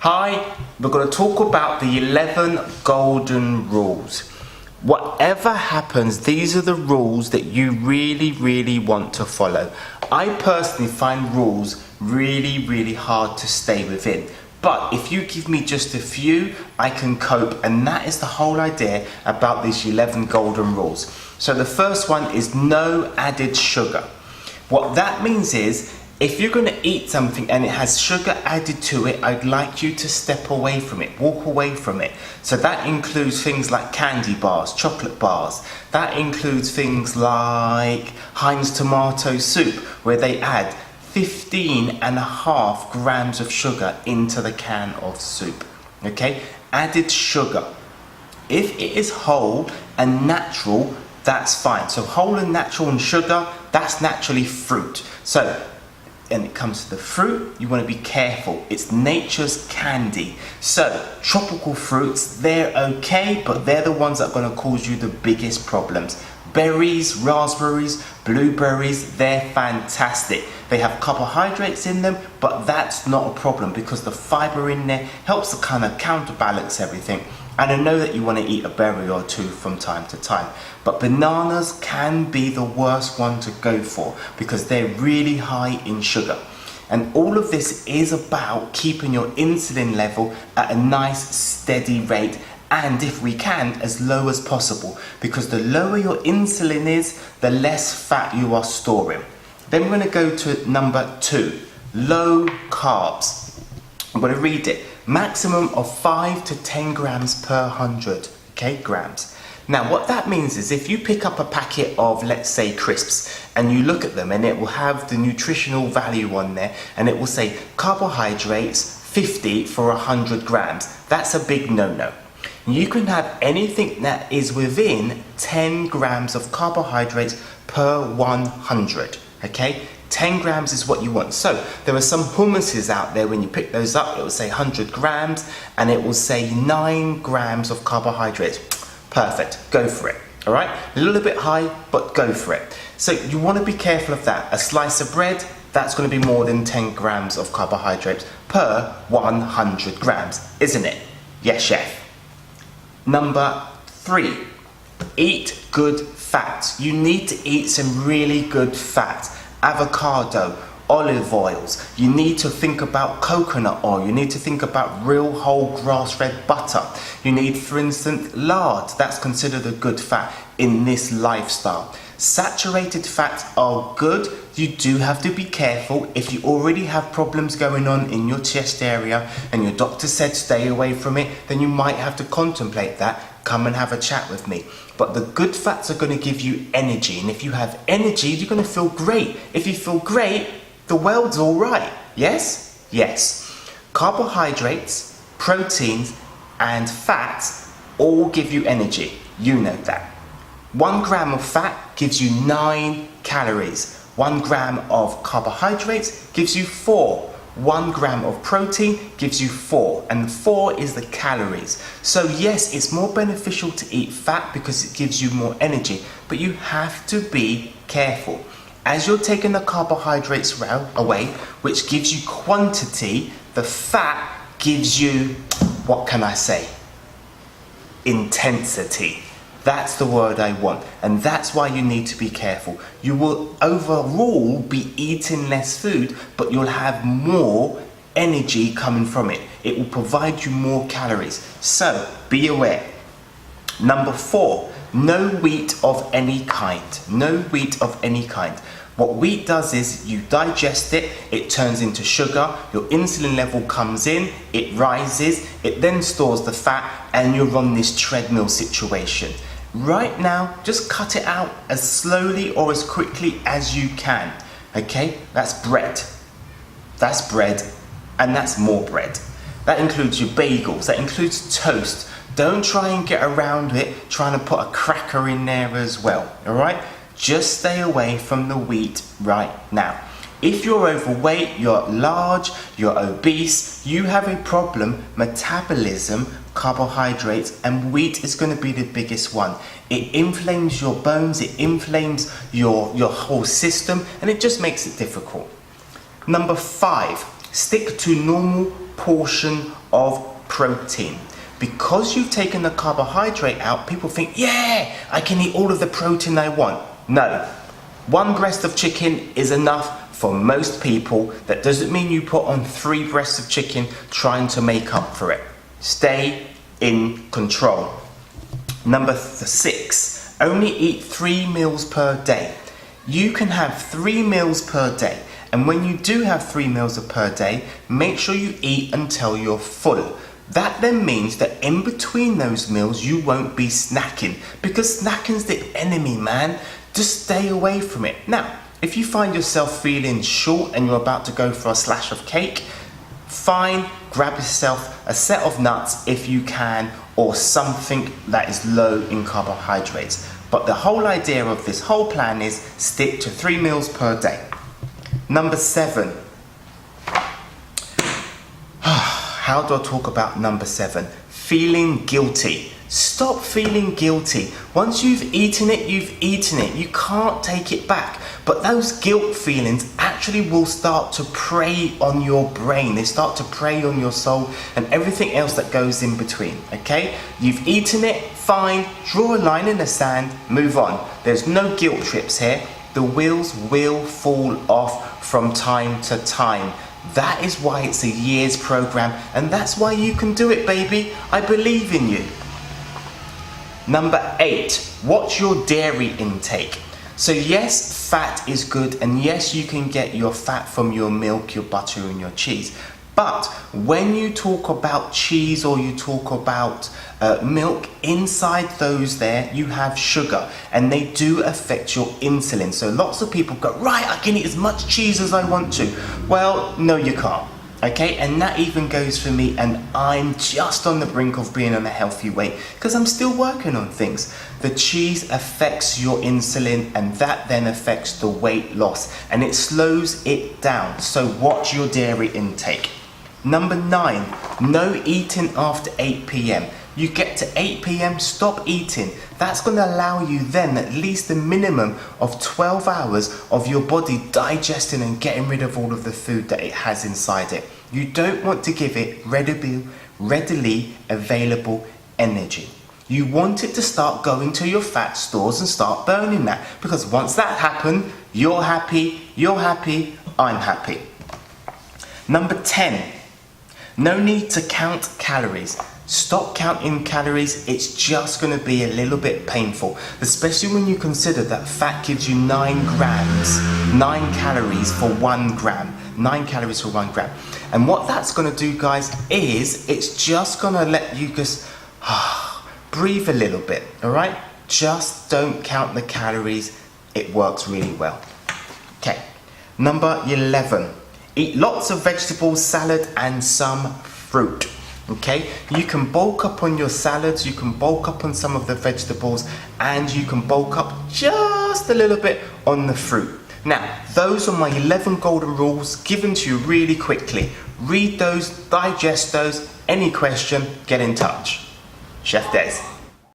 Hi, we're going to talk about the 11 golden rules. Whatever happens, these are the rules that you really want to follow. I personally find rules really hard to stay within. But if you give me just a few, I can cope, and that is the whole idea about these 11 golden rules. So the first one is no added sugar. What that means is, if you're going to eat something and it has sugar added to it, I'd like you to step away from it, walk away from it. So that includes things like candy bars, chocolate bars. That includes things like Heinz tomato soup, where they add 15.5 grams of sugar into the can of soup. Okay, added sugar. If it is whole and natural, that's fine. So whole and natural and sugar, that's naturally fruit. So when it comes to the fruit, you want to be careful. It's nature's candy. So tropical fruits, they're okay, but they're the ones that are going to cause you the biggest problems. Berries, raspberries, blueberries, they're fantastic. They have carbohydrates in them, but that's not a problem because the fiber in there helps to kind of counterbalance everything. And I know that you want to eat a berry or two from time to time, but bananas can be the worst one to go for because they're really high in sugar. And all of this is about keeping your insulin level at a nice steady rate, and if we can, as low as possible, because the lower your insulin is, the less fat you are storing. Then we're going to go to number 2, low carbs. I'm going to read it. Maximum of 5 to 10 grams per 100 grams. Now what that means is if you pick up a packet of, let's say, crisps, and you look at them and it will have the nutritional value on there and it will say carbohydrates 50 for 100 grams. That's a big no-no. You can have anything that is within 10 grams of carbohydrates per 100, okay? 10 grams is what you want. So there are some hummuses out there, when you pick those up, it will say 100 grams and it will say 9 grams of carbohydrates. Perfect, go for it, all right? A little bit high, but go for it. So you want to be careful of that. A slice of bread, that's going to be more than 10 grams of carbohydrates per 100 grams, isn't it? Yes, chef. Number 3, eat good fats. You need to eat some really good fats. Avocado, olive oils. You need to think about coconut oil. You need to think about real whole grass-fed butter. You need, for instance, lard. That's considered a good fat in this lifestyle. Saturated fats are good. You do have to be careful. If you already have problems going on in your chest area and your doctor said stay away from it, then you might have to contemplate that. Come and have a chat with me. But the good fats are going to give you energy, and if you have energy, you're going to feel great. If you feel great, the world's all right. Yes? Yes. Carbohydrates, proteins, and fats all give you energy. You know that. 1 gram of fat gives you 9 calories. 1 gram of carbohydrates gives you 4. 1 gram of protein gives you 4, and 4 is the calories. So yes, it's more beneficial to eat fat because it gives you more energy, but you have to be careful. As you're taking the carbohydrates away, which gives you quantity, the fat gives you, what can I say? Intensity. That's the word I want, and that's why you need to be careful. You will overall be eating less food, but you'll have more energy coming from it. It will provide you more calories. So be aware. Number 4, no wheat of any kind. No wheat of any kind. What wheat does is you digest it, it turns into sugar, your insulin level comes in, it rises, it then stores the fat, and you're on this treadmill situation. Right now, just cut it out as slowly or as quickly as you can, okay? That's bread. That's bread, and that's more bread. That includes your bagels, that includes toast. Don't try and get around it trying to put a cracker in there as well, all right? Just stay away from the wheat right now. If you're overweight, you're large, you're obese, you have a problem, metabolism, carbohydrates, and wheat is going to be the biggest one. It inflames your bones, it inflames your whole system, and it just makes it difficult. Number 5, stick to normal portion of protein. Because you've taken the carbohydrate out, people think, yeah, I can eat all of the protein I want. No, one breast of chicken is enough for most people. That doesn't mean you put on 3 breasts of chicken trying to make up for it. Stay in control. Number 6, only eat 3 meals per day. You can have 3 meals per day. And when you do have 3 meals per day, make sure you eat until you're full. That then means that in between those meals, you won't be snacking, because snacking's the enemy, man. Just stay away from it. Now, if you find yourself feeling short and you're about to go for a slash of cake, fine, grab yourself a set of nuts if you can, or something that is low in carbohydrates. But the whole idea of this whole plan is stick to 3 meals per day. Number 7. How do I talk about number 7? Feeling guilty. Stop feeling guilty. Once you've eaten it, you've eaten it. You can't take it back. But those guilt feelings actually will start to prey on your brain. They start to prey on your soul and everything else that goes in between. Okay? You've eaten it, fine. Draw a line in the sand, move on. There's no guilt trips here. The wheels will fall off from time to time. That is why it's a year's program, and that's why you can do it, baby. I believe in you. Number 8, watch your dairy intake. So yes, fat is good, and yes, you can get your fat from your milk, your butter, and your cheese. But when you talk about cheese or you talk about milk, inside those there you have sugar, and they do affect your insulin. So lots of people go, right, I can eat as much cheese as I want to. Well, no you can't. Okay, and that even goes for me, and I'm just on the brink of being on a healthy weight because I'm still working on things. The cheese affects your insulin, and that then affects the weight loss, and it slows it down. So watch your dairy intake. Number 9, no eating after 8 p.m. You get to 8 p.m, stop eating. That's going to allow you then at least a minimum of 12 hours of your body digesting and getting rid of all of the food that it has inside it. You don't want to give it readily available energy. You want it to start going to your fat stores and start burning that, because once that happens, you're happy, I'm happy. Number 10, no need to count calories. Stop counting calories. It's just going to be a little bit painful, especially when you consider that fat gives you 9 grams, 9 calories for 1 gram. 9 calories for 1 gram. And what that's going to do, guys, is it's just going to let you just breathe a little bit, all right? Just don't count the calories. It works really well. Okay, number 11. Eat lots of vegetables, salad, and some fruit. Okay, you can bulk up on your salads, you can bulk up on some of the vegetables, and you can bulk up just a little bit on the fruit. Now, those are my 11 golden rules given to you really quickly. Read those, digest those. Any question, get in touch. Chef Des.